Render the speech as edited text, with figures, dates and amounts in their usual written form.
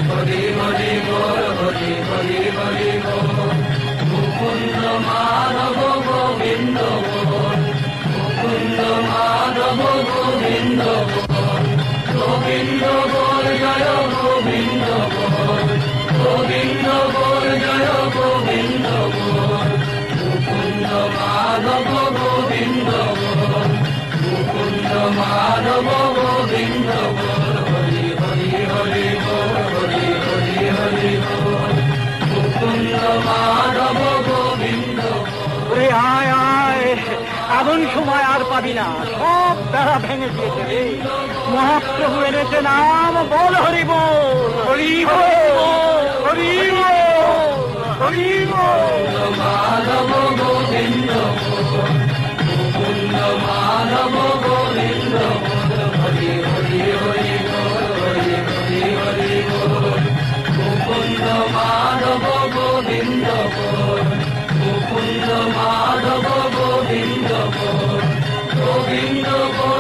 হরি হরি বল, হরি হরি হরি বল। মুকুন্দ মাধব গোবিন্দ বল, মুকুন্দ মাধব গোবিন্দ বল। গোবিন্দ বল জয় গোবিন্দ বল, গোবিন্দ বল জয় গোবিন্দ বল। মুকুন্দ মাধব গোবিন্দ বল, মুকুন্দ মাধব গোবিন্দ বল। হরি হরি হরি বল, হরি হরি হরি বল। মুকুন্দ মাধব গোবিন্দ বল। আয় আয়, এমন সময় আর পাবি না, সব বেড়া ভেঙে দিয়েছে রে। মহাপ্রভু এনেছে নাম, বল হরি বল, হরি বল, হরি বল, হরি বল। মাধব গোবিন্দ বল, মুকুন্দ মাধব গোবিন্দ বল। হরি হরি হরি বল, হরি হরি হরি বল। মুকুন্দ মাধব গোবিন্দ বল, মুকুন্দ মাধব গোবিন্দ বল। গোবিন্দ বল